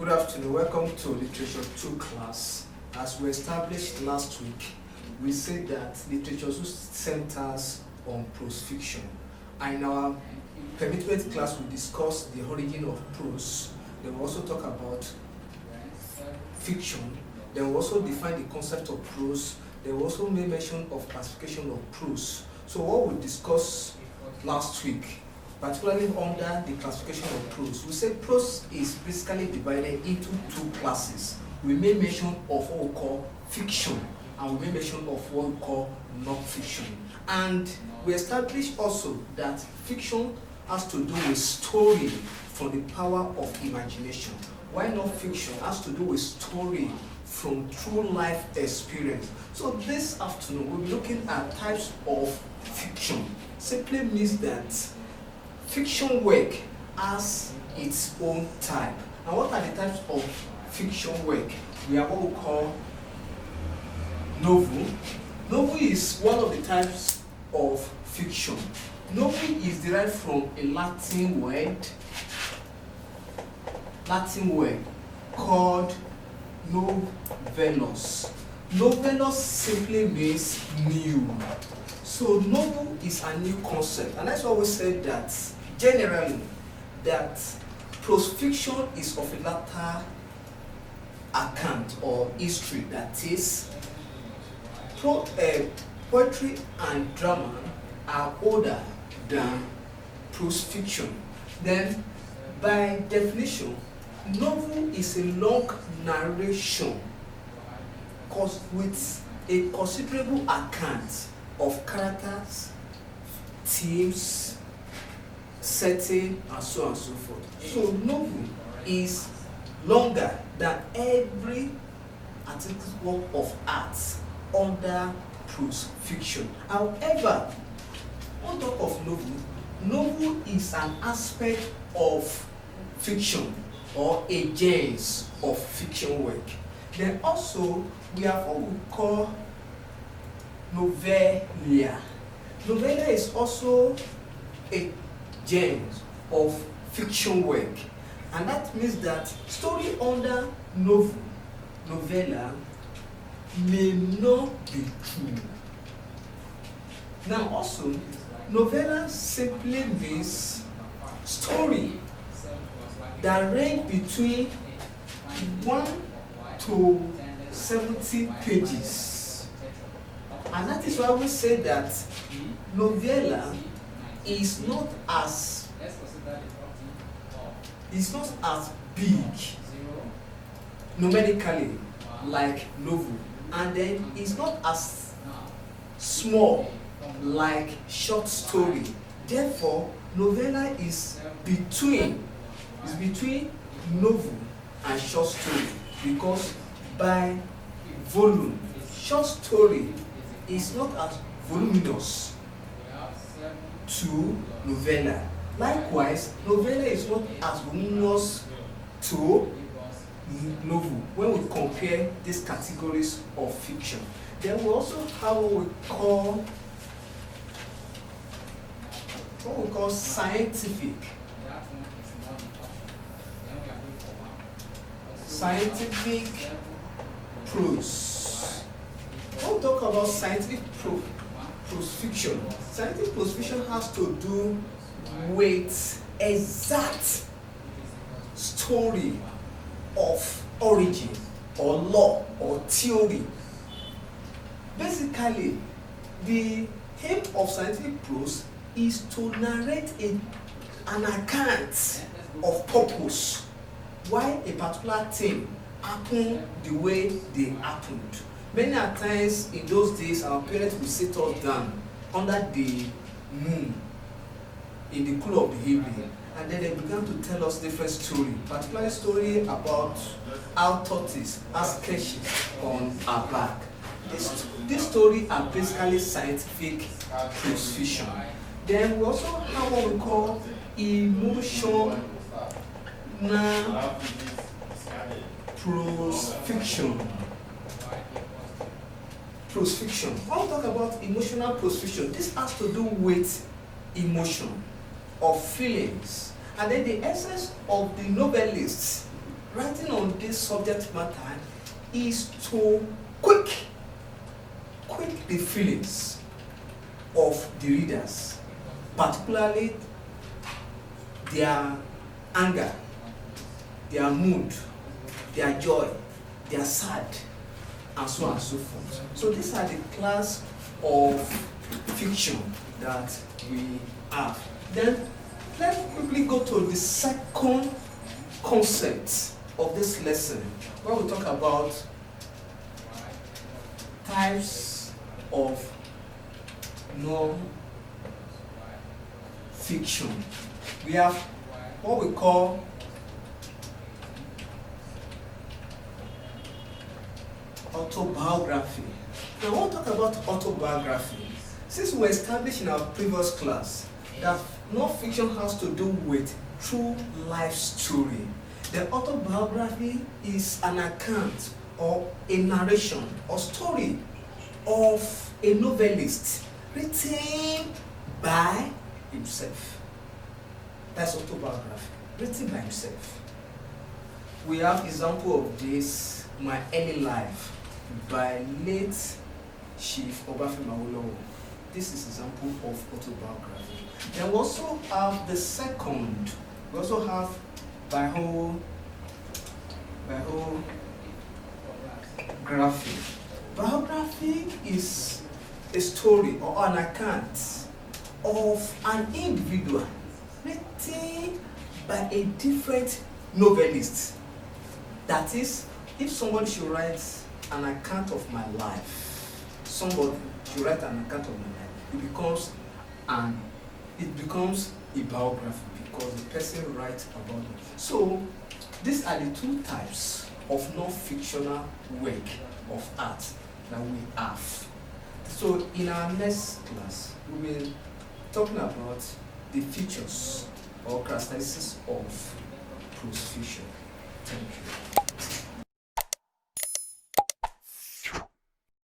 Good afternoon. Welcome to Literature 2 class. As we established last week, we said that Literature 2 centers on prose fiction. And in our permitted class, we discussed the origin of prose. Then we also talk about fiction. Then we also define the concept of prose. Then we also made mention of classification of prose. So what we discussed last week, particularly under the classification of prose, we say prose is basically divided into two classes. We made mention of what we call fiction, and we made mention of what we call non-fiction. And we established also that fiction has to do with story from the power of imagination, while non-fiction has to do with story from true life experience. So this afternoon we'll be looking at types of fiction. Simply means that fiction work has its own type. And what are the types of fiction work? We have what we call novel. Novel is one of the types of fiction. Novel is derived from a Latin word called novellus. Novellus simply means new. So novel is a new concept, and that's why we said that generally that prose fiction is of a latter account or history. That is, poetry and drama are older than prose fiction. Then, by definition, novel is a long narration with a considerable account of characters, themes, setting, and so on and so forth. So novel is longer than every artistic work of art under prose fiction. However, on top of novel is an aspect of fiction or a genre of fiction work. Then also we have what we call novella. Novella is also a genre of fiction work, and that means that story under novella may not be true. Now also, novella simply means story that range between 1 to 70 pages. And that is why we say that novella is not as big numerically like novel, and then it's not as small like short story. Therefore, novella is between novel and short story, because by volume, short story is not as voluminous to novella. Likewise, novella is not as voluminous to novel when we compare these categories of fiction. Then we also have what we call scientific prose. When we talk about scientific prose fiction, scientific prose fiction has to do with exact story of origin or law or theory. Basically, the aim of scientific prose is to narrate an account of purpose, why a particular thing happened the way they happened. Many a times in those days, our parents would sit us down under the moon in the cool of the evening, and then they began to tell us different stories, particularly story about how tortoise has sketches on her back. This story are basically scientific prose fiction. Then we also have what we call emotional prose fiction. Prose fiction. When we talk about emotional prose fiction, this has to do with emotion or feelings, and then the essence of the novelist writing on this subject matter is to quick the feelings of the readers, particularly their anger, their mood, their joy, their sad, and so on and so forth. So these are the class of fiction that we have. Then let's quickly go to the second concept of this lesson, where we talk about types of non-fiction. We have what we call autobiography. Now, I want to talk about autobiography. Since we established in our previous class that non-fiction has to do with true life story, the autobiography is an account or a narration or story of a novelist written by himself. That's autobiography, written by himself. We have example of this, My Early Life, by late Chief Obafemi Awolowo. This is example of autobiography. Then we also have the second. We also have biography. Biography is a story or an account of an individual written by a different novelist. That is, if somebody should write an account of my life, somebody should write an account of my life, it becomes a biography because the person writes about it. So these are the two types of non-fictional work of art that we have. So in our next class, we will be talking about the features or characteristics of prose fiction. Thank you.